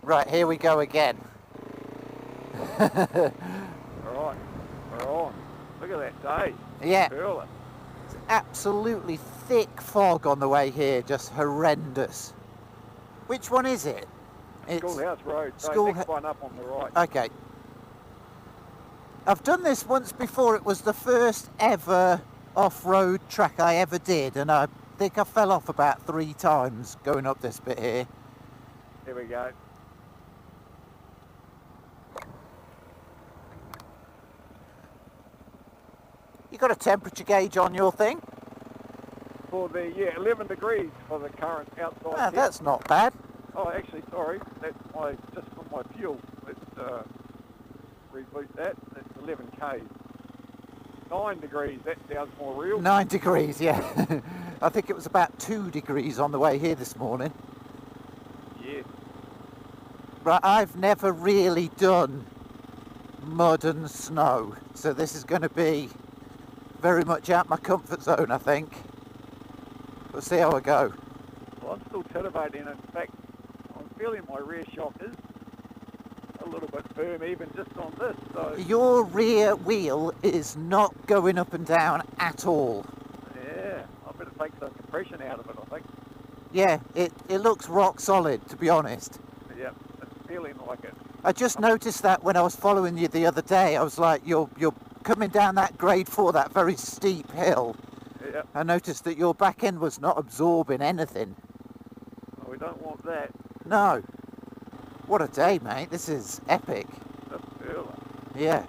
Right, here we go again. Alright, we're on. Look at that day. Yeah. Curler. It's absolutely thick fog on the way here, just horrendous. Which one is it? It's Schoolhouse Road. So School- next one up on the right. Okay. I've done this once before. It was the first ever off-road track I ever did, and I think I fell off about 3 times going up this bit here. Here we go. You got a temperature gauge on your thing? For the 11 degrees for the current outside. Ah, that's not bad. Oh, actually, sorry. That's my just for my fuel. Let's reboot that. That's 11 k's. 9 degrees. That sounds more real. 9 degrees, yeah. I think it was about 2 degrees on the way here this morning. Yeah. Right, I've never really done mud and snow, so this is going to be very much out my comfort zone, I think. We'll see how I go. Well, I'm still titivating. In fact, I'm feeling my rear shock is a little bit firm, even just on this. So Your rear wheel is not going up and down at all. yeah, I better take some compression out of it, I think. Yeah, it looks rock solid, to be honest. Yep, it's feeling like it. I just noticed that when I was following you the other day. I was like, you're coming down that grade 4, that very steep hill. Yep. I noticed that your back end was not absorbing anything. Well, we don't want that. No. What a day, mate. This is epic. That's early. Yeah.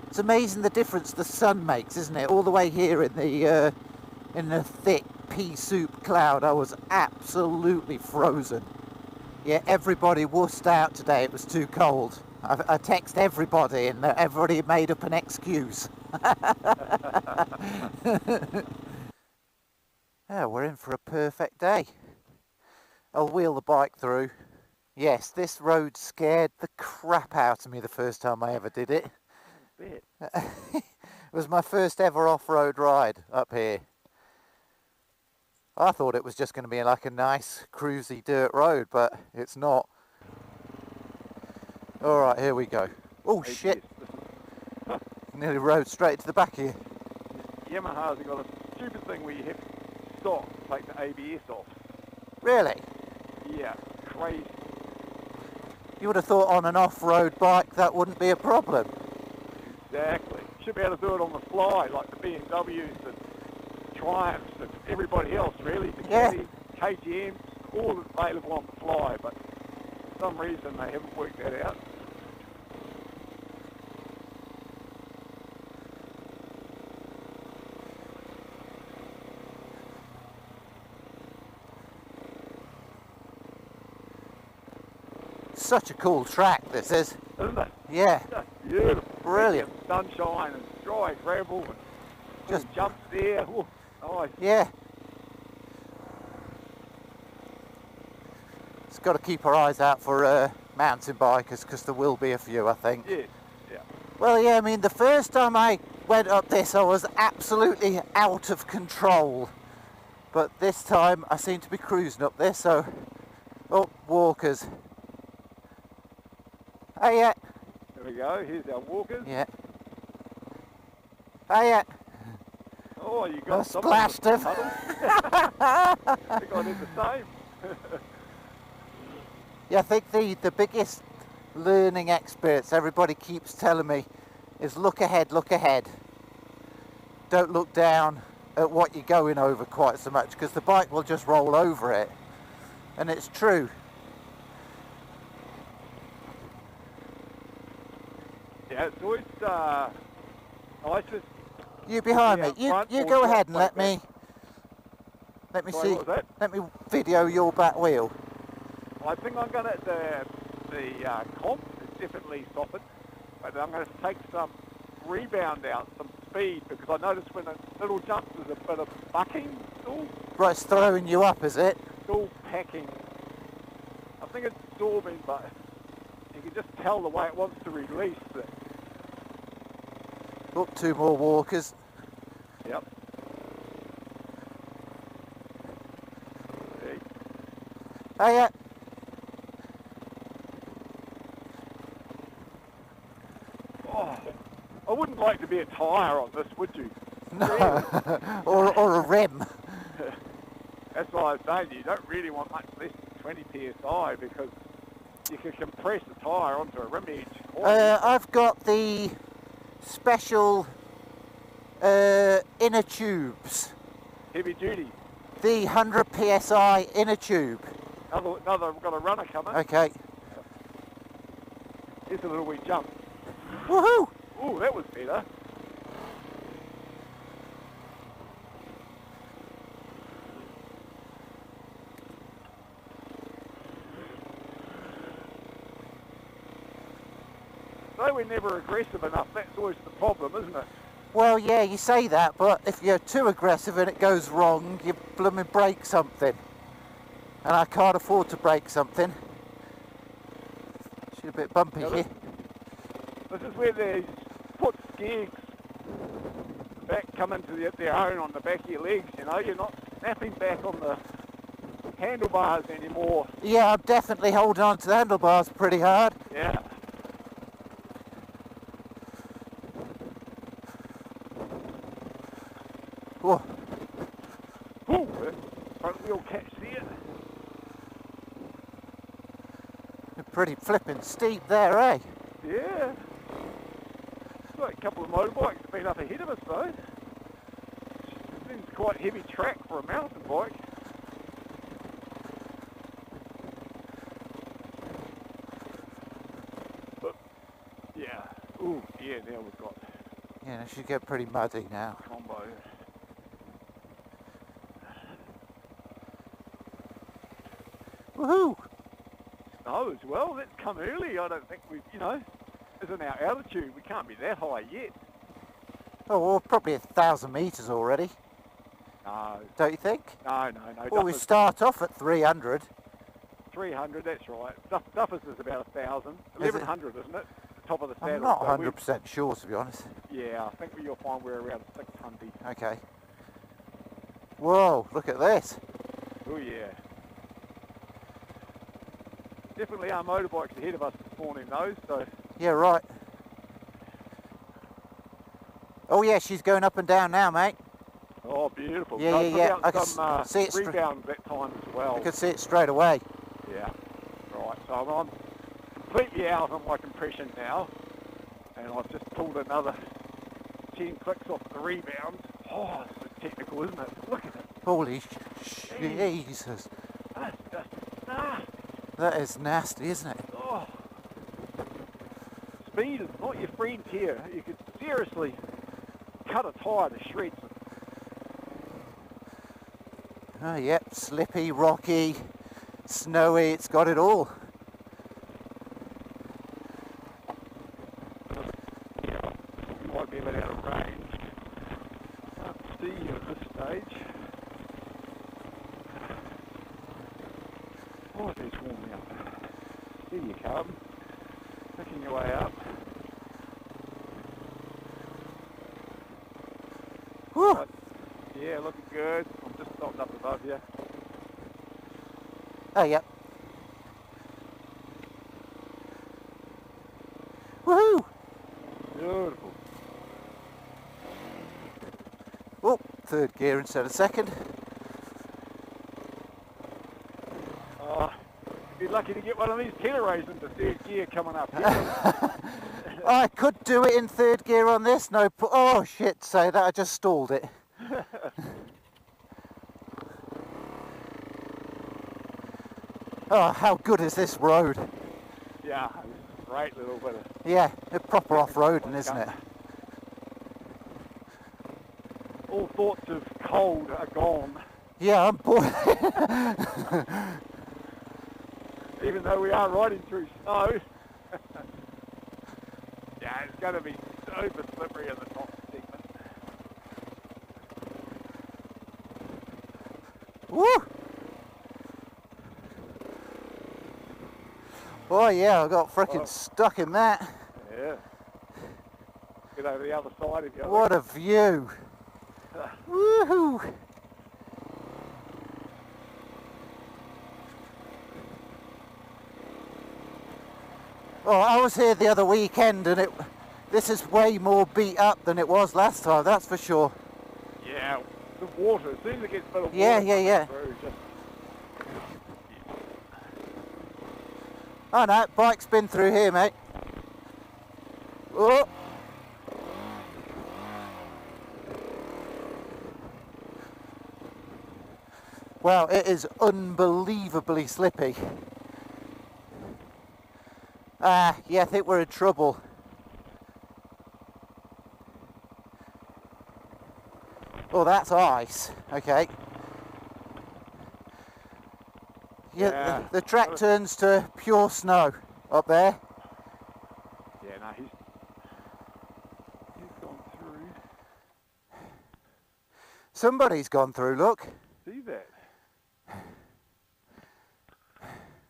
It's amazing the difference the sun makes, isn't it? All the way here in the thick pea soup cloud, I was absolutely frozen. Yeah, everybody wussed out today. It was too cold. I text everybody and everybody made up an excuse. Yeah, we're in for a perfect day. I'll wheel the bike through. Yes, this road scared the crap out of me the first time I ever did it. Bet. It was my first ever off-road ride up here. I thought it was just going to be like a nice cruisy dirt road, but it's not. Alright, here we go. Oh shit, nearly rode straight to the back of you. Yamaha's got a stupid thing where you have to stop, take the ABS off. Really? Yeah, crazy. You would have thought on an off-road bike that wouldn't be a problem. Exactly. Should be able to do it on the fly, like the BMWs and Triumphs and everybody else, really. The Yeah. Caddy, KGM, all available on the fly, but for some reason they haven't worked that out. Such a cool track this is. Isn't it? Yeah, Just beautiful. brilliant. Sunshine and dry gravel and Just- just jumps there. Ooh, nice. Yeah. Just got to keep our eyes out for mountain bikers, because there will be a few, I think. Yeah, yeah. Well, yeah, I mean, the first time I went up this, I was absolutely out of control. But this time, I seem to be cruising up this, so... Oh, walkers. Oh, yeah. There we go. Here's our walkers. Yeah. Oh, yeah. Oh, you I got something splashed with him. puddles. I think I did the same. Yeah, I think the biggest learning experience everybody keeps telling me is look ahead, look ahead. Don't look down at what you're going over quite so much, because the bike will just roll over it. And it's true. Yeah, it's always nicest. You behind Yeah, me. front You or go back, ahead and back, let me Sorry, see. what was that? Let me video your back wheel. I think I'm going to, the comp is definitely softened, but I'm going to take some rebound out, some speed, because I noticed when the little jumps there's a bit of bucking, Right, it's throwing you up, is it? still packing. I think it's absorbing, but you can just tell the way it wants to release it. Oh, 2 more walkers. Yep. See? Oh yeah. Oh, I wouldn't like to be a tyre on this, would you? No. Really? or a rim. That's why I was saying you don't really want much less than 20 psi because you can compress a tyre onto a rim edge. I've got the special inner tubes. Heavy duty. The 100 psi inner tube. Another, we've got a runner coming. Okay. Here's a little wee jump. Woohoo! Ooh, that was better. So we're never aggressive enough. That's always the problem, isn't it? Well, yeah, you say that, but if you're too aggressive and it goes wrong, you blooming break something. And I can't afford to break something. She's a bit bumpy here. This is where they put gigs back come into their own on the back of your legs, you know. You're not snapping back on the handlebars anymore. Yeah, I'm definitely holding on to the handlebars pretty hard. Yeah. Whoa. Ooh, front wheel catch there. Pretty flipping steep there, eh? Yeah. Looks like a couple of motorbikes have been up ahead of us though. Seems quite heavy track for a mountain bike. But, yeah. Ooh, yeah, now we've got Yeah, it should get pretty muddy now. combo. Woohoo! Snow as well, that's come early. I don't think we've, you know, isn't our altitude, we can't be that high yet. Oh, well, probably 1,000 metres already, No, don't you think? no. Well, we Duffers, start off at 300. 300, that's right. Duffers is about 1,000. 1,100, isn't it? The top of the saddle. I'm not So 100% sure, to be honest. yeah, I think you'll find we're around 600. Okay. Whoa, look at this. Oh yeah. Definitely our motorbikes ahead of us this morning though, so Yeah, right. Oh, yeah, she's going up and down now, mate. oh beautiful. Yeah, So yeah, yeah. I I can put out see some it rebounds that time as well. I can see it straight away. Yeah. Right, so I'm completely out on my compression now. And I've just pulled another 10 clicks off the rebound. Oh, this is technical, isn't it? Look at it. Holy Jesus. That's just nasty. That is nasty, isn't it? Oh. Speed is not your friend here. You could seriously cut a tyre to shreds. Oh, yep, slippy, rocky, snowy, it's got it all. Might be a bit out of range. Can't see you at this stage. Oh, it is warming up. Here you come. Picking your way up. Whew. Right. Yeah, looking good. I'm just stopped up above you. Oh, yep. Woohoo! Beautiful. Oh, third gear instead of second. Oh, you'd be lucky to get one of these Tenerays into third gear coming up here. I could do it in third gear on this, no oh shit, say that, I just stalled it. Oh, how good is this road? Yeah, it's a great little bit of... Yeah, a proper off-roading, isn't it? All thoughts of cold are gone. Yeah, I'm bored. Even though we are riding through snow. Yeah, it's going to be super slippery in the top segment. Woo! Oh yeah, I got frickin' stuck in that. Yeah. Get over the other side if you What a view. Woohoo! Oh, I was here the other weekend and This is way more beat up than it was last time, that's for sure. Yeah, the water, as soon as it gets a bit of water Yeah. through, just... Oh no, bike's been through here, mate. Oh! Well, it is unbelievably slippy. Yeah, I think we're in trouble. Oh, that's ice. Okay. Yeah, the track turns to pure snow up there. Yeah, no, he's gone through. Somebody's gone through, look. See that?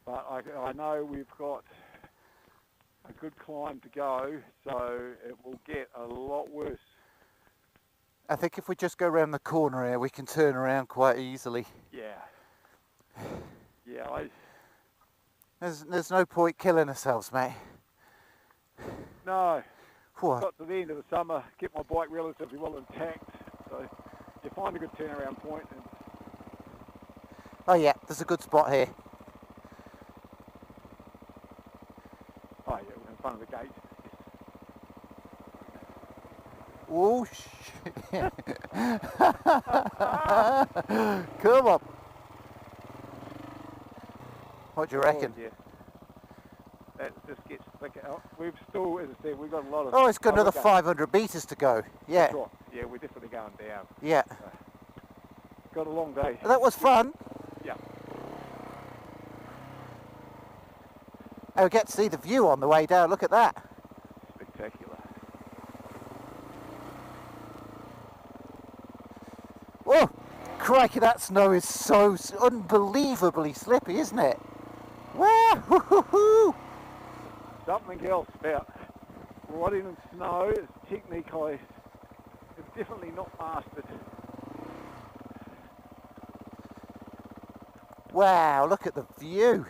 But I know we've got a good climb to go, so it will get a lot worse. I think if we just go around the corner here, we can turn around quite easily. Yeah. Yeah, There's no point killing ourselves, mate. No. What? Got to the end of the summer, get my bike relatively well intact, so you find a good turnaround point. And Oh yeah, there's a good spot here. oh yeah, we're in front of the gate. Oh shit! Come on. What do you reckon? Oh, yeah. That just gets thicker. Oh, we've still, as I said, we've got a lot of... Oh, it's got another 500 metres to go. Yeah. That's right. Yeah, we're definitely going down. Yeah. Got a long day. That was fun. Yeah. Oh, we get to see the view on the way down. Look at that. Spectacular. Oh, crikey, that snow is so unbelievably slippy, isn't it? Woo-hoo-hoo-hoo. Something else about riding in snow is technique I have definitely not mastered. Wow, look at the view.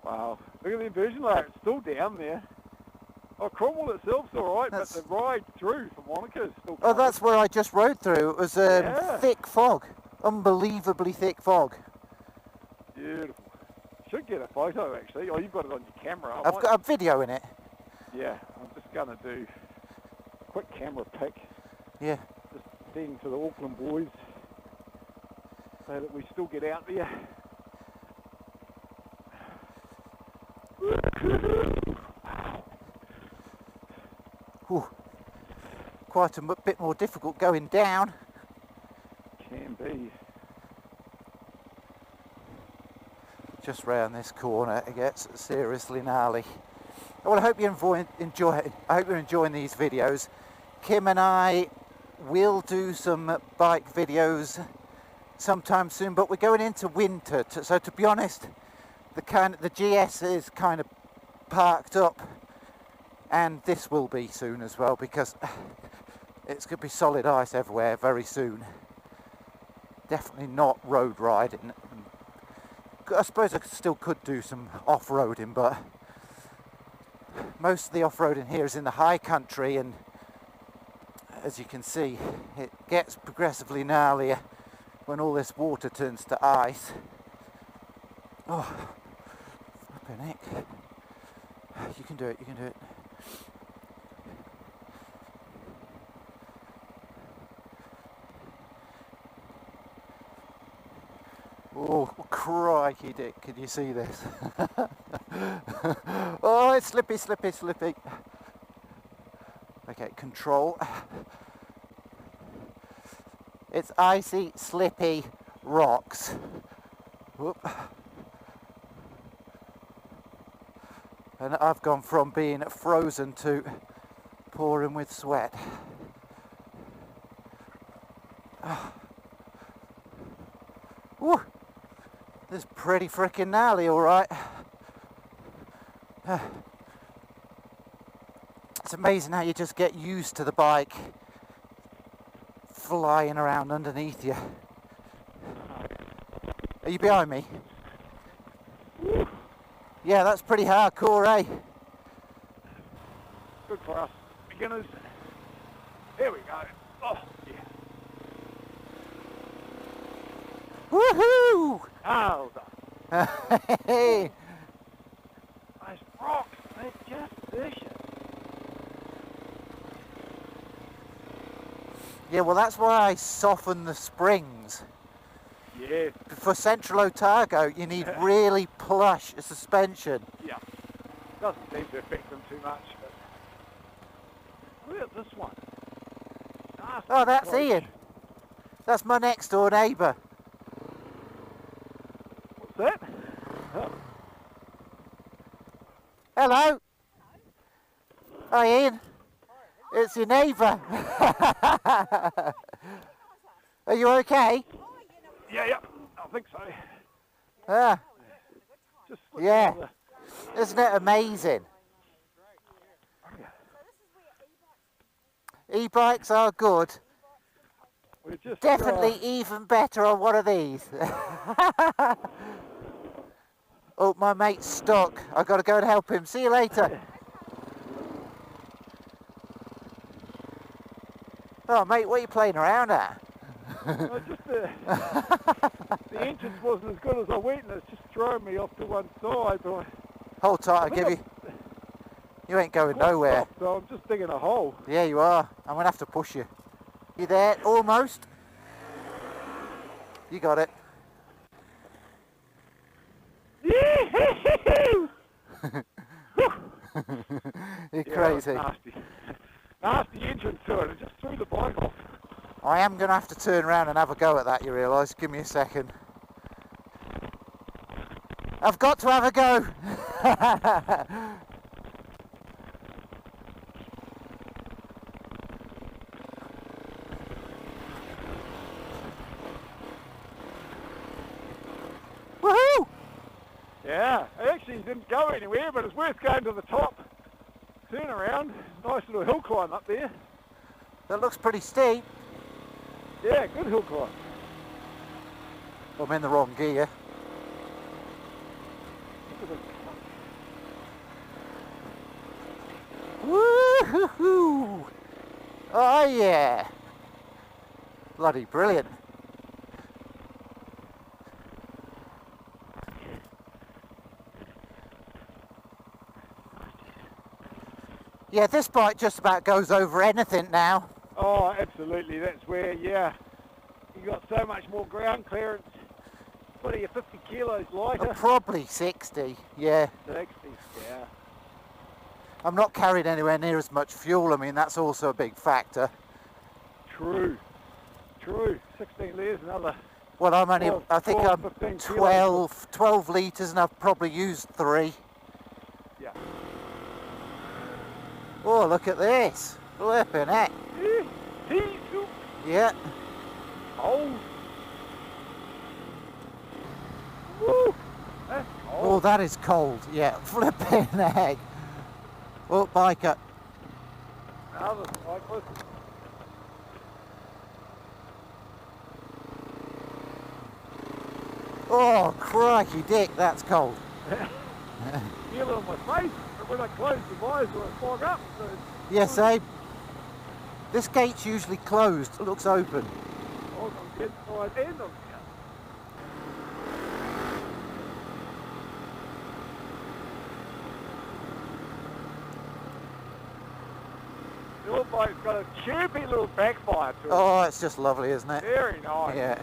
Wow. Look at the inversion layer. It's still down there. Oh, Cromwell itself's all right, but the ride through from Wanaka is still... Oh, that's where I just rode through. It was thick fog. Unbelievably thick fog. Beautiful. Should get a photo, actually. Oh, you've got it on your camera. I've got a video in it. Yeah, I'm just going to do a quick camera pic. Yeah. Just send to the Auckland boys so that we still get out there. Whew. Quite a bit more difficult going down. Can be. Just round this corner it gets seriously gnarly. Well, I hope you I hope you're enjoying these videos. Kim and I will do some bike videos sometime soon, but we're going into winter, so to be honest, the GS is kind of parked up, and this will be soon as well, because it's going to be solid ice everywhere very soon. Definitely not road riding. I suppose I still could do some off-roading, but most of the off-roading here is in the high country, and as you can see, it gets progressively gnarlier when all this water turns to ice. Oh, flipping heck. You can do it, you can do it. Oh, crikey Dick, can you see this? Oh, it's slippy, slippy, slippy. Okay, control. It's icy, slippy rocks. Whoop. And I've gone from being frozen to pouring with sweat. Woo. This is pretty freaking gnarly, alright. It's amazing how you just get used to the bike flying around underneath you. Are you behind me? Yeah, that's pretty hardcore, eh? Good for us beginners. There we go. Oh, yeah. Woohoo! Well done. Hey. Those rocks, they're just vicious. Yeah, well, that's why I soften the springs. Yeah, For Central Otago, you need really plush suspension. yeah. Doesn't seem to affect them too much. But look at this one. Nasty Oh, that's approach. Ian. That's my next door neighbour. What's that? Oh, Hello. Hi, Ian. It's your neighbour. Are you okay? yeah, I think so. Ah, Just yeah. Isn't it amazing? E-bikes are good. We're just Definitely even better on one of these. Oh, my mate's stuck. I've got to go and help him. See you later. Oh, mate, what are you playing around at? just the entrance wasn't as good as I went, and it's just throwing me off to one side. But Hold tight, I'll give you. You ain't going nowhere. Stopped, so I'm just digging a hole. Yeah, you are. I'm going to have to push you. You there? Almost. You got it. You're crazy. Nasty. Nasty entrance to it. It just threw the bike off. I am going to have to turn around and have a go at that, you realise. Give me a second. I've got to have a go. Woohoo! Yeah, it actually didn't go anywhere, but it's worth going to the top. Turn around. Nice little hill climb up there. That looks pretty steep. Yeah, good hill climb. I'm in the wrong gear. Woo-hoo-hoo! Oh yeah! Bloody brilliant. Yeah, this bike just about goes over anything now. Oh, absolutely. That's where, yeah, you got so much more ground clearance. What are you, 50 kilos lighter? Probably 60, yeah. 60, yeah. I'm not carried anywhere near as much fuel. I mean, that's also a big factor. True. 16 litres, another. Well, I'm only, 12, I think 12, I'm 15 12 litres and I've probably used 3. Yeah. Oh, look at this. Flipping heck. Yeah. Oh. Woo. That's Oh, cold. that is cold. Yeah, flipping heck. Oh, biker. Another cyclist. Oh, crikey dick, that's cold. Feel it on my face, but when I close the eyes, will it fog up? So Yes, Abe. This gate's usually closed. It looks open. I'm getting inside and I'm Your bike's got a chirpy little backfire to it. Oh, it's just lovely, isn't it? Very nice. Yeah.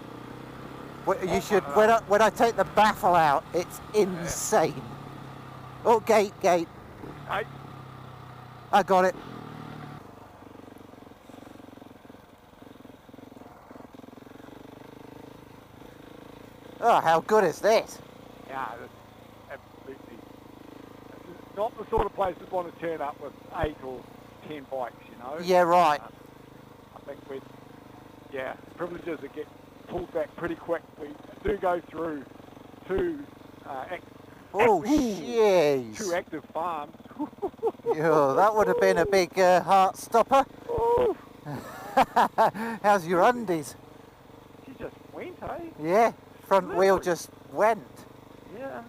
You should, when I take the baffle out, it's insane. Oh, gate. Hey, I got it. Oh, how good is this? yeah, that's absolutely. It's not the sort of place that want to turn up with 8 or 10 bikes, you know. Yeah, right. I think privileges that get pulled back pretty quick. We do go through two Oh, jeez. two active farms. Oh, that would have been a big heart stopper. Oh, How's your undies? she just went, eh? Yeah, front wheel Slippery. just went. Yeah.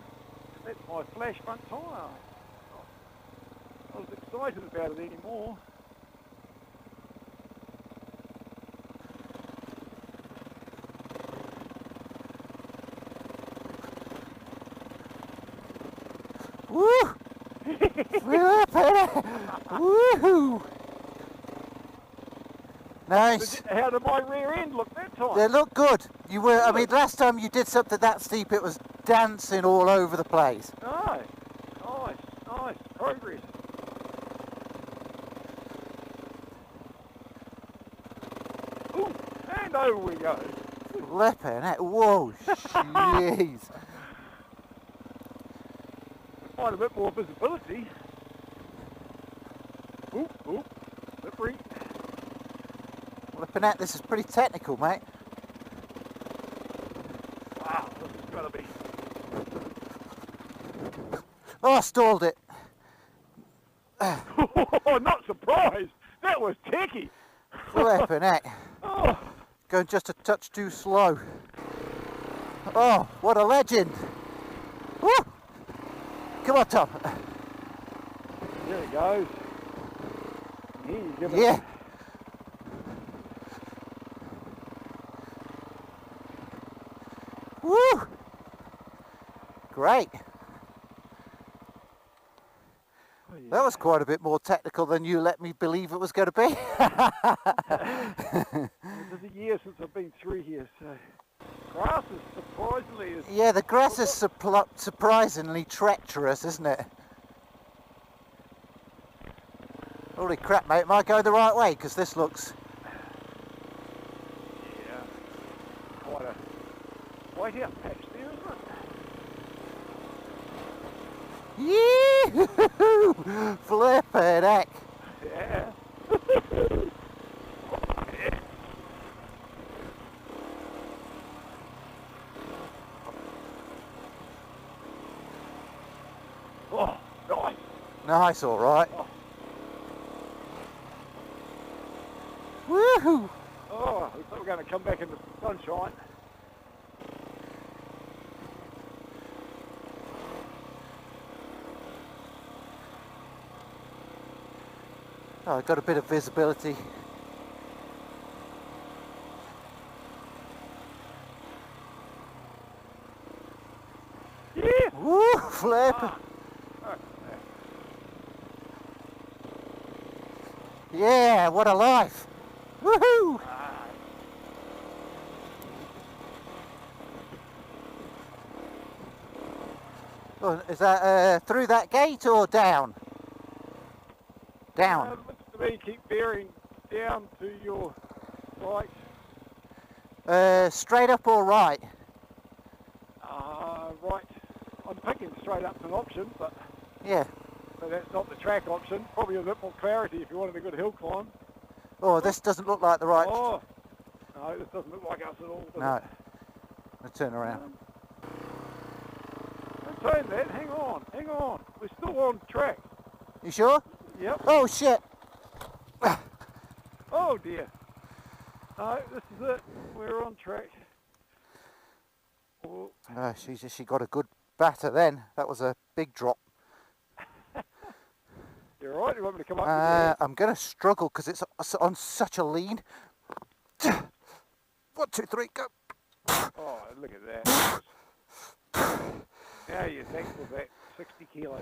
That's my flash front tyre. I was excited about it anymore. Woo! Woohoo! Nice. How did my rear end look that time? They look good. You were. I mean, last time you did something that steep, it was dancing all over the place. Nice, nice progress. Ooh, and over we go. Flipping it. Whoa, jeez. Quite a bit more visibility. Ooh, slippery. Flipping it. This is pretty technical, mate. Wow, this is going to be... Oh, I stalled it. Oh, not surprised. That was techie. Flipping it. Oh. Going just a touch too slow. Oh, what a legend. Woo! Come on, Tom. There he goes. Here you give it. Yeah. Woo! Great. Oh, yeah. That was quite a bit more technical than you let me believe it was going to be. It's a year since I've been through here, so grass is surprisingly... Yeah, the grass is surprisingly treacherous, isn't it? Holy crap, mate, am I going the right way? Because this looks... Yeah, quite a white-out patch there, isn't it? Yee-hoo! Flippin' heck. Yeah. Oh, nice. Nice, all right. Oh. Woohoo! Oh, looks like we're going to come back into the sunshine. Oh, I got a bit of visibility. Yeah. Woo! Flippin'. Ah. Yeah, what a life! Woohoo! Ah. Oh, is that through that gate or down? Down. Looks to me keep bearing down to your right. Straight up or right? Right. I'm thinking straight up's an option, but Yeah. that's not the track option. Probably a bit more clarity if you wanted a good hill climb. Oh, this doesn't look like the right... Oh, no, this doesn't look like us at all. No. It? Let's turn around. I'm saying that. Hang on. We're still on track. You sure? Yep. Oh, shit. Oh dear. No, this is it. We're on track. Oh, She got a good batter then. That was a big drop. you're right. You want me to come up with you? I'm going to struggle because it's on such a lean. 1, 2, 3, go. Oh, look at that. Now you're thankful that 60 kilos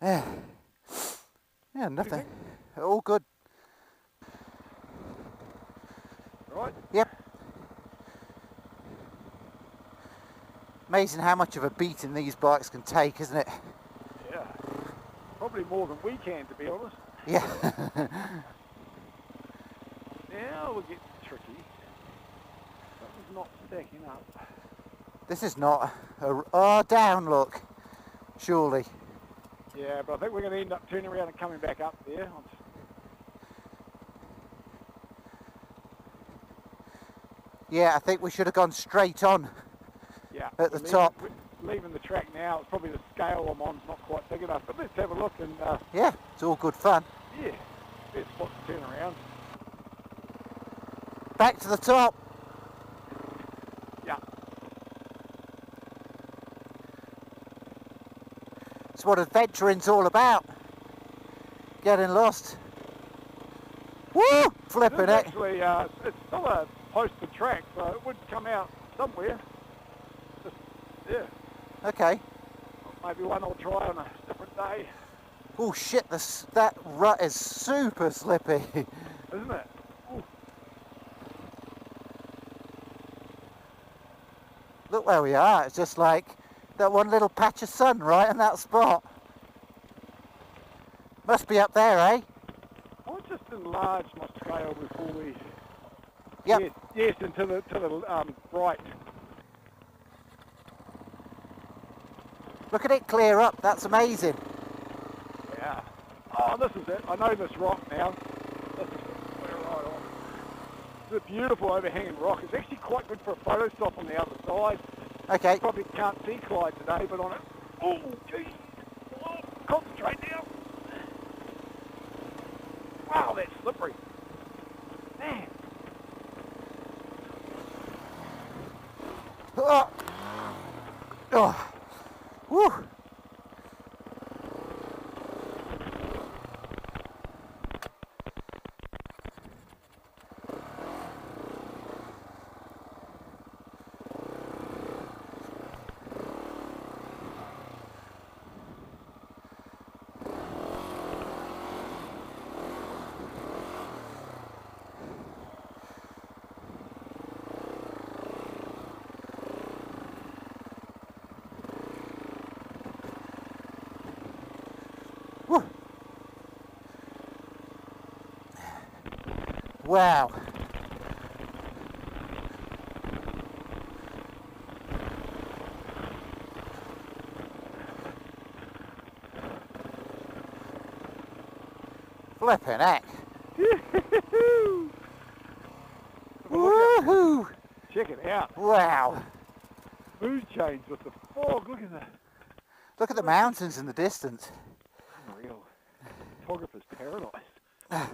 less. Yeah, nothing. All good. Right? Yep. Amazing how much of a beating these bikes can take, isn't it? Yeah. Probably more than we can, to be honest. Yeah. Now we'll get tricky. Something's not stacking up. This is not oh, down, look. Surely. Yeah, but I think we're going to end up turning around and coming back up there. Yeah, I think we should have gone straight on. Yeah. At the top. We're leaving the track now. It's probably the scale I'm on's not quite big enough. But let's have a look and... Yeah, it's all good fun. yeah, best spot to turn around. Back to the top. Yeah. It's what adventuring's all about. Getting lost. Woo! Flipping it. Actually, it's still a posted track, so it would come out somewhere. Just, yeah. Okay. Maybe one I'll try on a different day. Oh shit, that rut is super slippy. Isn't it? Ooh. Look where we are. It's just like that one little patch of sun right in that spot. Must be up there, eh? I'll just enlarge my scale before we... Yep. Yes, and to the right. Look at it clear up. That's amazing. Yeah. Oh, this is it. I know this rock now. This is it. We're right on. It's a beautiful overhanging rock. It's actually quite good for a photo stop on the other side. Okay. You probably can't see Clyde today, but on it... Oh, geez. Oh, concentrate now. Wow, that's slippery. Man. Oh. Oh. Woo. Woo. Wow. Flippin' heck. Woohoo! Check it out. Wow. Mood change with the fog. Look at that. Look at the mountains in the distance. Unreal. Photographer's paradise. Wow.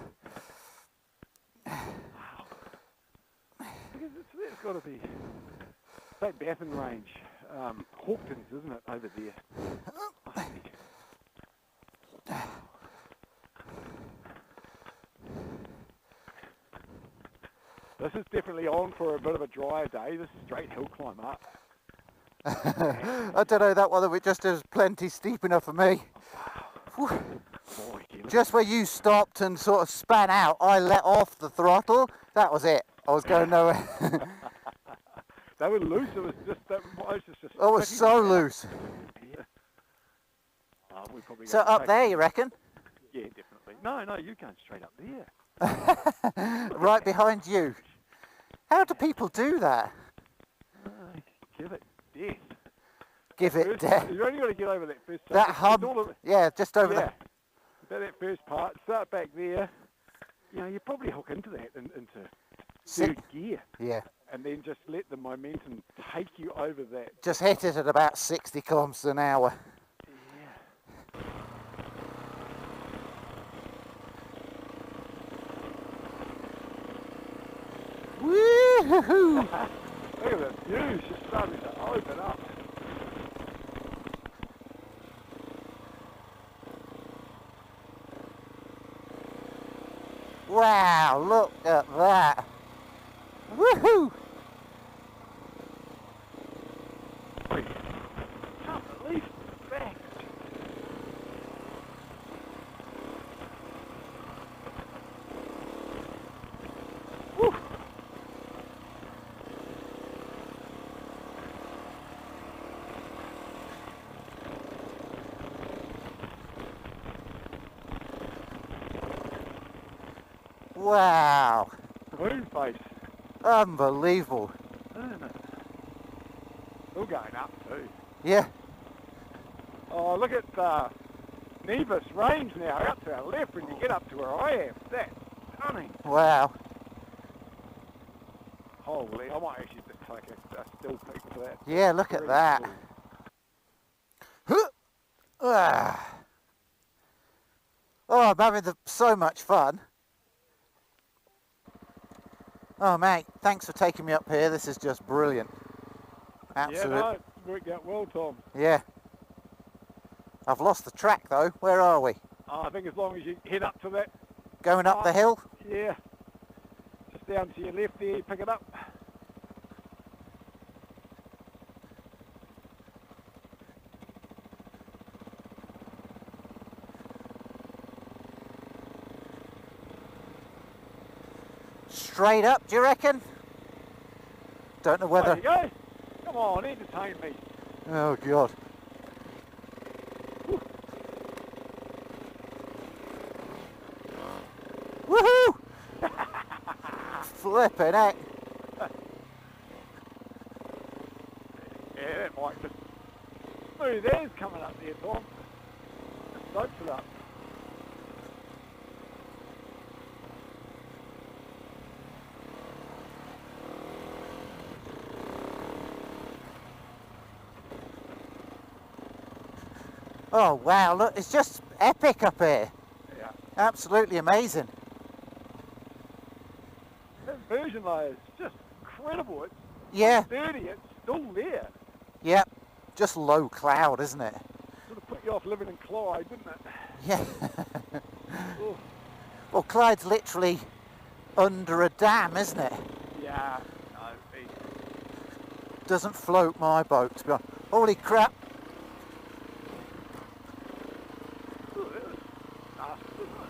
It's got to be St. Baffin Range, Hawkins, isn't it, over there? I think. This is definitely on for a bit of a drier day. This is straight hill climb up. I don't know that one, it just is plenty steep enough for me. Whew. Boy, Just where you stopped and sort of span out, I let off the throttle. That was it. I was going nowhere. They were loose. It was just that. It was so loose. Yeah. We probably So up there, you reckon? Yeah, definitely. No, you're going straight up there. Right behind you. How do people do that? Give it death. Give it death. You've only got to get over that first. That hump. Yeah, just over there. That first part. Start back there. You know, you probably hook into that into Sit. third gear. Yeah. And then just let the momentum take you over that. Just hit it at about 60 kilometers an hour. Yeah. Woo-hoo-hoo! Look at the views just starting to open up. Wow, look at that. Woohoo! I can't believe that. Woo. Wow. Moon face. Unbelievable. Isn't it? Still going up too. Yeah. Oh, look at Nevis Range now, out to our left when you get up to where I am. That's stunning. Wow. Holy, I might actually just take a still pic of that. Yeah, look at that. Ah. Oh, I'm having so much fun. Oh, mate, thanks for taking me up here. This is just brilliant. Absolutely. Yeah, no, it worked out well, Tom. Yeah. I've lost the track though. Where are we? I think as long as you head up to that, Going up the hill? yeah, just down to your left there, pick it up. Straight up, do you reckon? Don't know whether... There you go. Come on, entertain me. Oh, God. Woohoo! Flipping heck. Yeah, that might just smooth as coming up there, Tom. Just soaks it up. Oh, wow, look, it's just epic up here. Yeah. Absolutely amazing. That version layer is just incredible. It's Yeah, sturdy, it's still there. yep. Just low cloud, isn't it? Sort of put you off living in Clyde, didn't it? Yeah. Ooh. Well, Clyde's literally under a dam, isn't it? Yeah, no, easy. Doesn't float my boat, to be honest. Holy crap. Ooh, that was nasty, wasn't it?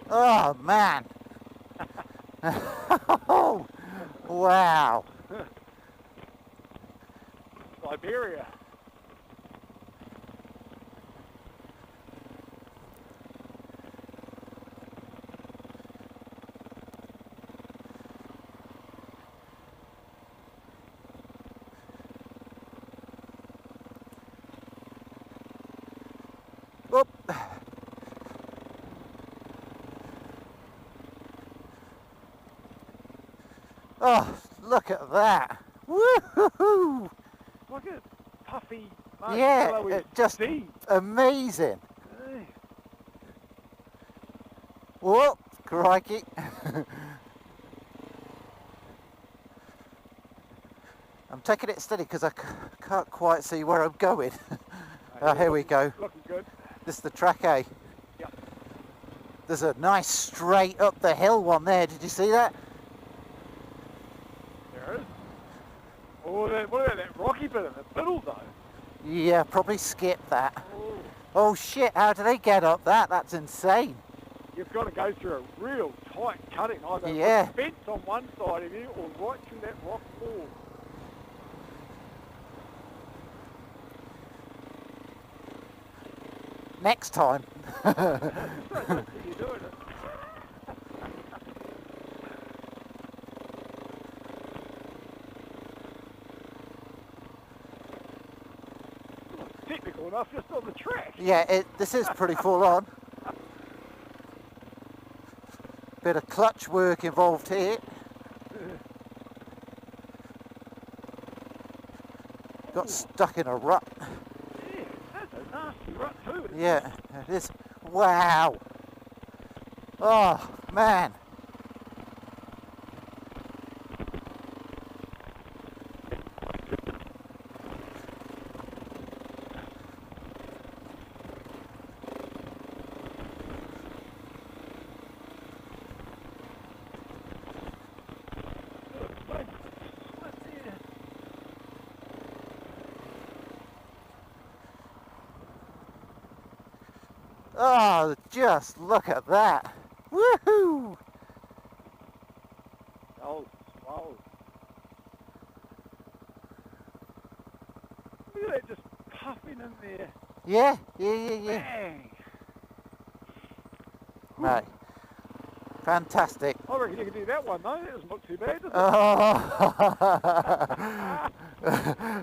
Oh, man. Oh, wow. Siberia. Whoop. Oh, look at that. Woohoo! Look at puffy, Yeah, marshmallowy just sea. amazing. Hey. Whoop, crikey. I'm taking it steady because I can't quite see where I'm going. Oh, here we go. Looking good. This is the track, eh? Yep. There's a nice straight up the hill one there. Did you see that? There it is. Oh, what about that rocky bit in the middle though? Yeah, probably skip that. Oh, Oh shit, how do they get up that? That's insane. you've got to go through a real tight cutting, either Yeah. with a fence on one side of you or right through that rock wall. Next time. That's right, that's how you're doing it. Technical enough just on the track. Yeah, this is pretty full on. Bit of clutch work involved here. Got stuck in a rut. Yeah, that's a nasty rut too. isn't it? Yeah, it is. Wow. Oh, man. Oh, just look at that. Woohoo! Oh, wow. Look at that just puffing in there. Yeah. Bang! Right. Fantastic. I reckon you can do that one though. That doesn't look too bad, does it? Oh.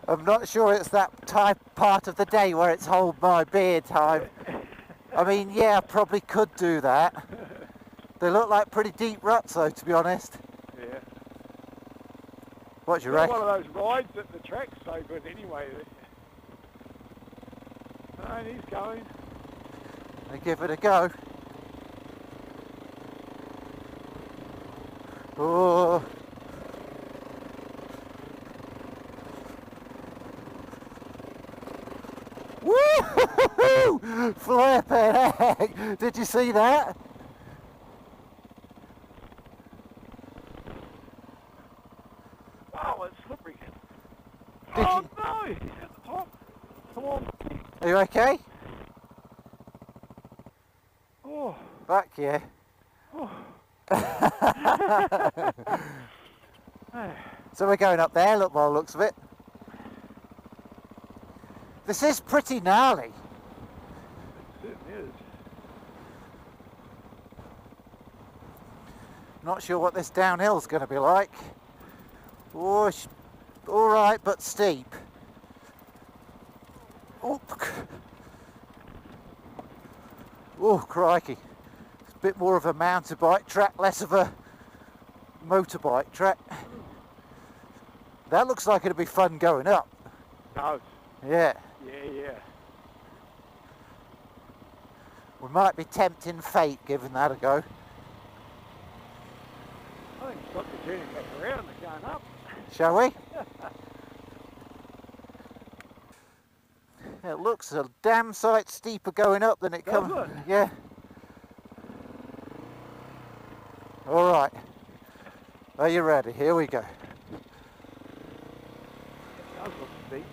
I'm not sure it's that part of the day where it's hold my beer time. I mean, yeah, I probably could do that. They look like pretty deep ruts though, to be honest. Yeah. What do you It's reckon? not one of those rides that the track's so good anyway. And he's going. They give it a go. Oh. Woo! Flippin' heck! Did you see that? Oh, it's slippery. Did Oh you- no! He's at the top. Come on. Are you okay? Oh. Fuck yeah. Oh. So we're going up there, look by the looks of it. This is pretty gnarly. It certainly is. Not sure what this downhill's going to be like. Oh, all right, but steep. Oh, oh, crikey. It's a bit more of a mountain bike track, less of a motorbike track. That looks like it'll be fun going up. No. Yeah. Yeah. We might be tempting fate giving that a go. I think it's got to turning back around and going up. Shall we? It looks a damn sight steeper going up than it Does comes. it? Yeah. All right. Are you ready? Here we go. It does look steep.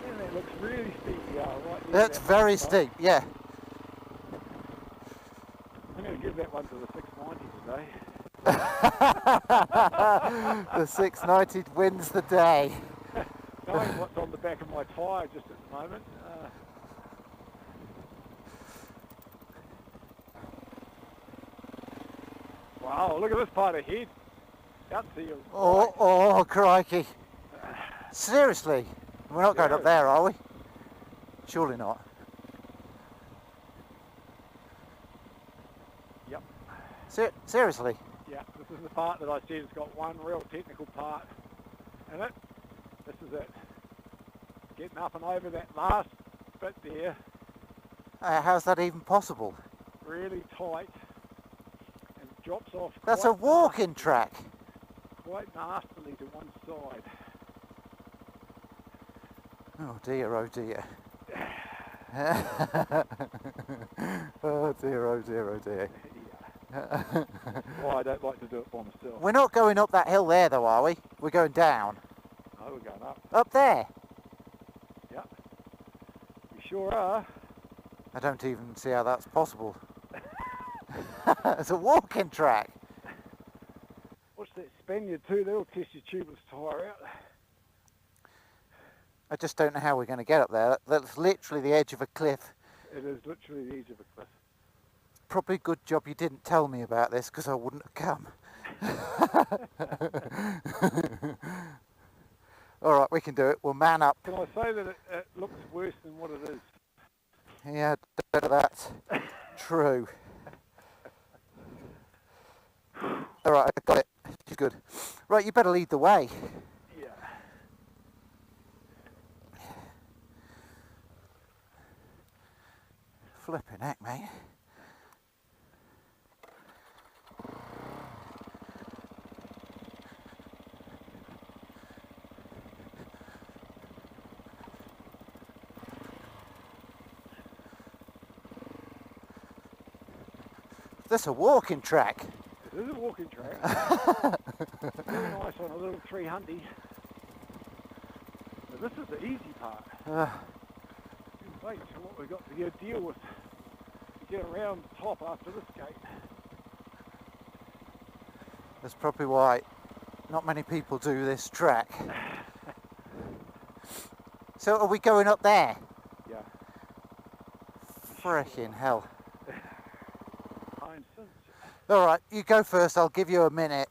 It looks really steep, yeah, right there. That's very steep, yeah. I'm going to give that one to the 690 today. The 690 wins the day. Knowing what's on the back of my tyre just at the moment. Wow, look at this part ahead. Out to you. Oh, crikey. Seriously? We're not going up there, are we? Surely not. Yep. Seriously? Yeah, this is the part that I said it's got one real technical part in it. This is it. Getting up and over that last bit there, How's that even possible? really tight, and drops off. That's a walking track. Quite nastily to one side. Oh dear, oh dear. Oh dear, oh dear, oh dear. Well, I don't like to do it by myself. We're not going up that hill there though, are we? We're going down. No, we're going up. Up there? Yep. We sure are. I don't even see how that's possible. It's a walking track. What's that Spaniard too? They'll test your tubeless tyre out. I just don't know how we're going to get up there. That's literally the edge of a cliff. It is literally the edge of a cliff. Probably a good job you didn't tell me about this because I wouldn't have come. All right, we can do it. We'll man up. Can I say that it looks worse than what it is? Yeah, that's true. All right, I got it. She's good. Right, you better lead the way. Yeah. Flipping heck, mate. This a walking track. It is a walking track. Very nice on a little 300. But this is the easy part. Wait for what we've got to deal with to get around the top after this gate. That's probably why not many people do this track. So are we going up there? Yeah. Frickin' hell. Time since. All right, you go first. I'll give you a minute.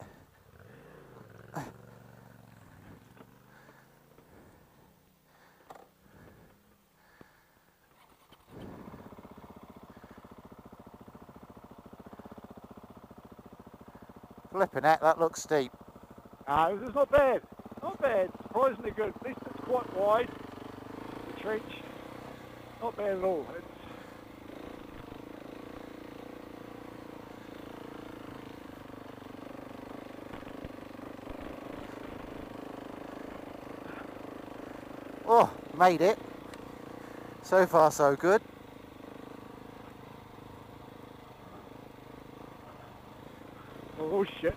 Flipping heck, that looks steep. This is not bad. Not bad. Surprisingly good. At least it's quite wide. The trench. Not bad at all. It's Oh, made it. So far so good. oh shit.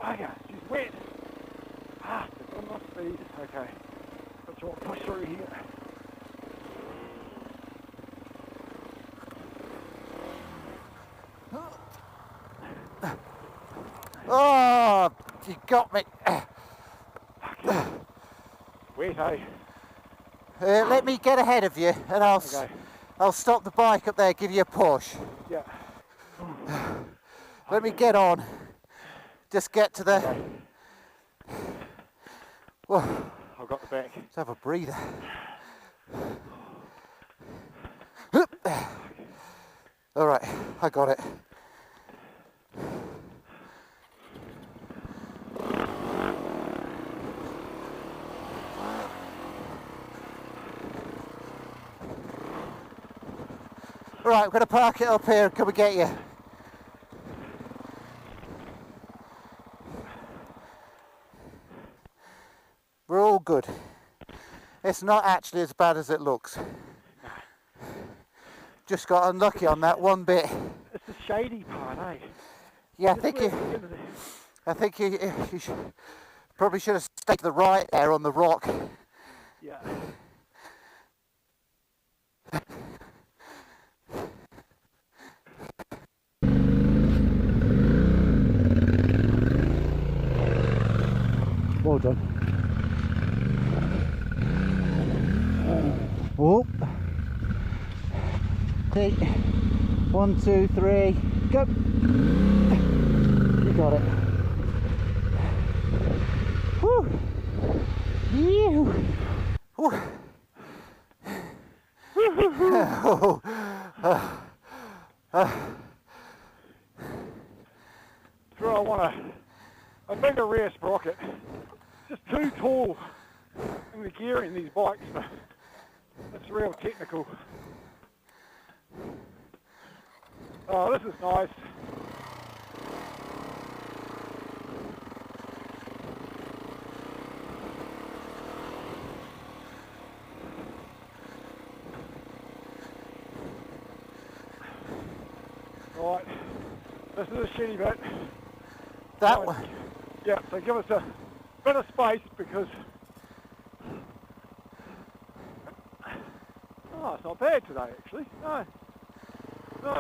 Bugger, she's wet. It's on my speed. Okay. Got to push through here. Oh, you got me. Wet, eh? Let me get ahead of you and I'll stop the bike up there, give you a push. Yeah. Let me get on. Just get to the... Okay. Whoa, I've got the back. let's have a breather. All right, I got it. All right, we're going to park it up here and come and get you. We're all good. It's not actually as bad as it looks. Just got unlucky on that one bit. It's the shady part, eh? Yeah, I think you probably should have stayed to the right there on the rock. Yeah. Well done. Oh. Okay. 1, 2, 3, go. You got it. Whew. Ew. Whew. Sure, I want a bigger rear sprocket. Just too tall in the gear in these bikes. That's real technical. Oh, this is nice. Right, this is a shitty bit. That Right. one. Yeah, so give us a bit of space because... Oh, it's not bad today actually. No,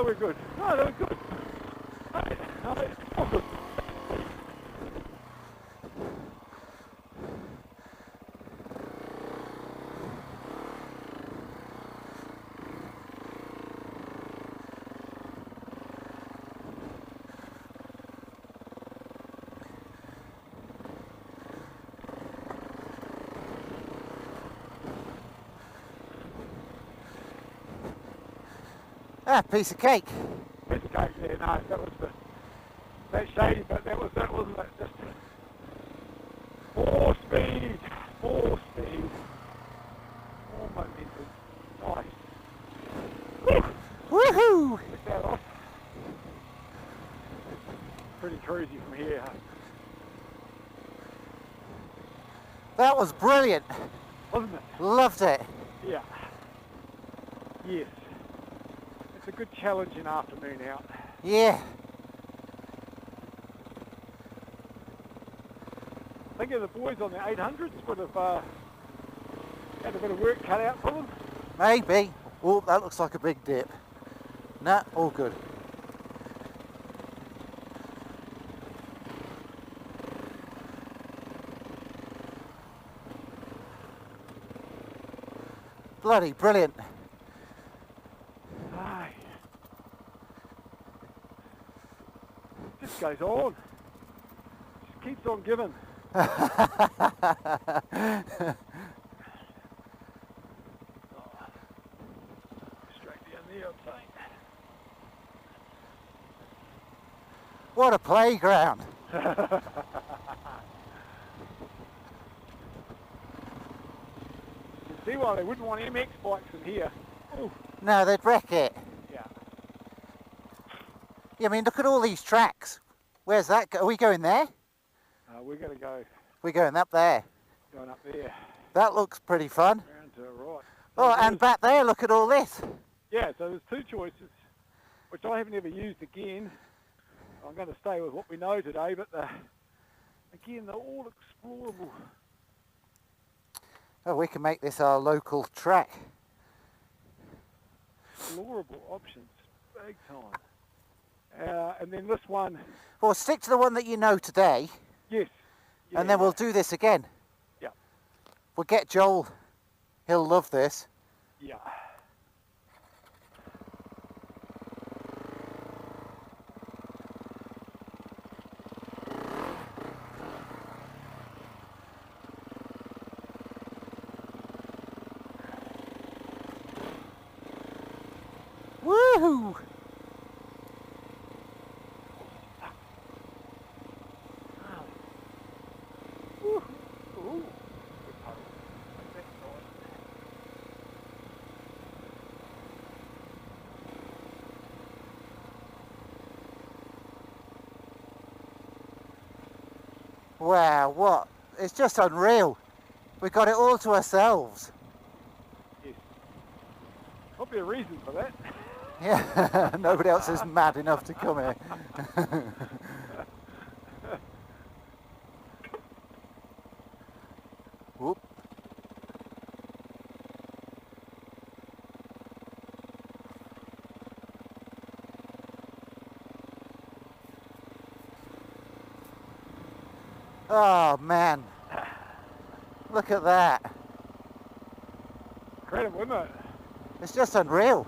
we're good. No, we're good. No, it's all good. Ah, piece of cake. Piece of cake there. No, that was that shady, but that wasn't it. Just more speed, more momentum. Nice. Woohoo! Pick that off. Pretty cruisy from here. That was brilliant. Wasn't it? Loved it. Yeah. Yes. It's a good challenging afternoon out. Yeah. I think the boys on the 800s would have had a bit of work cut out for them. Maybe. Oh, that looks like a big dip. Nah, all good. Bloody brilliant. Aye. Just goes on. Just keeps on giving. Straight down there, I'm saying. What a playground. You see why they wouldn't want MX bikes in here. Ooh. No, they'd wreck it. Yeah. Yeah, I mean, look at all these tracks. Where's that go? Are we going there? We're going to go We're going up there. going up there. That looks pretty fun. Round to the right. Oh, and back there, look at all this. Yeah, so there's two choices, which I haven't ever used again. I'm going to stay with what we know today, but again, they're all explorable. Oh, we can make this our local track. Explorable options, big time. And then this one. Well, stick to the one that you know today. Yes. Yeah, and then we'll do this again. Yeah. We'll get Joel. He'll love this. Yeah. Woohoo! Wow, what? It's just unreal. We got it all to ourselves. Yes. Probably a reason for that. Yeah, nobody else is mad enough to come here. Whoop. Oh man, look at that. Incredible, isn't it? It's just unreal.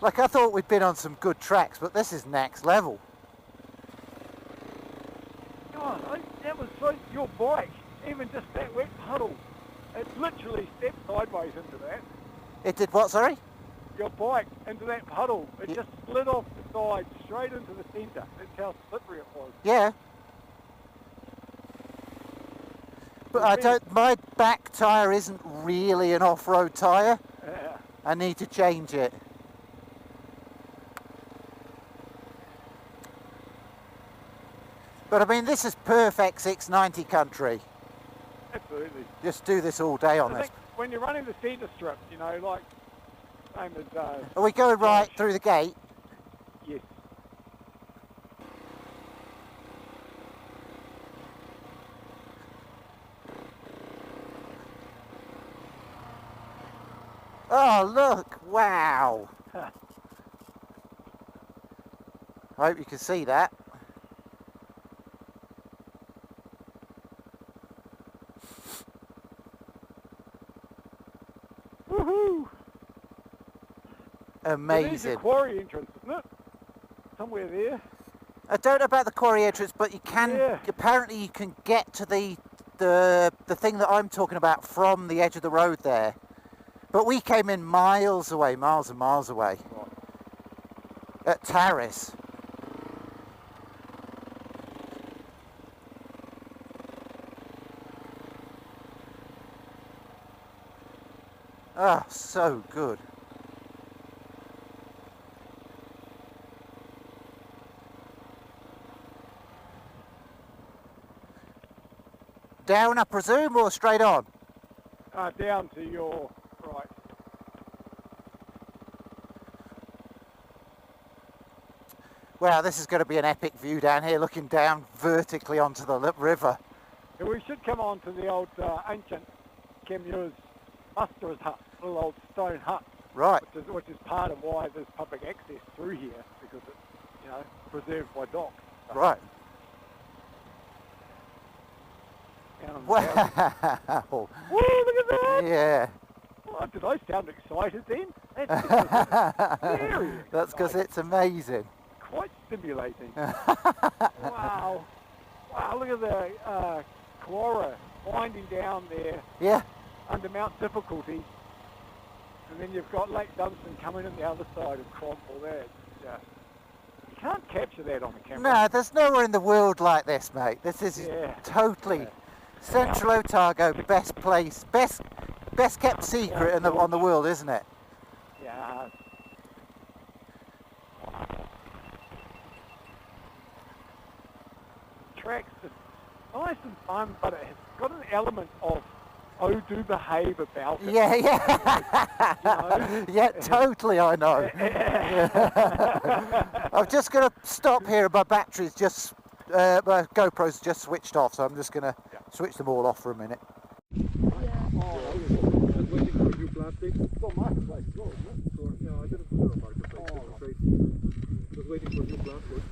Like, I thought we'd been on some good tracks, but this is next level. God, that was so, your bike, even just that wet puddle, it literally stepped sideways into that. It did what, sorry? Your bike into that puddle, it just slid off the side straight into the centre. That's how slippery it was. Yeah. But I don't, my back tyre isn't really an off-road tyre. Yeah. I need to change it. But I mean, this is perfect 690 country. Absolutely. Just do this all day on I this. think when you're running the centre strip, you know, like, same as... Are we going right through the gate? Yes. Oh, look! Wow! I hope you can see that. Woohoo! Amazing. There's your quarry entrance, isn't it? Somewhere there. I don't know about the quarry entrance, but you can. Yeah. Apparently, you can get to the thing that I'm talking about from the edge of the road there. But we came in miles away, miles and miles away. Right. At Terrace. Oh, so good. Down, I presume, or straight on? Down to your right. Wow, this is going to be an epic view down here, looking down vertically onto the river. Yeah, we should come on to the old ancient Kemua's muster's hut, little old stone hut. Right. Which is part of why there's public access through here, because it's, you know, preserved by dock. Right. Wow. Whoa, look at that! Yeah. Oh, did I sound excited then? That's very That's because exciting. it's amazing. Quite stimulating. Wow. Wow, look at the Clara winding down there Yeah. under Mount Difficulty. And then you've got Lake Dunstan coming in the other side of Cromwell there. It's just can't capture that on the camera. No, there's nowhere in the world like this, mate. This is totally Central Otago, best place, best kept secret on the world, isn't it? Yeah. Track's just nice and fun, but it has got an element of do behave about it. Yeah, You know? yeah, totally, I know. I'm just going to stop here. My battery's just, my GoPro's just switched off, so I'm just going to switch them all off for a minute. Waiting for a new plastic. It's on marketplace as well, isn't it? So, yeah, I didn't put it on marketplace. Just waiting for a new plastic.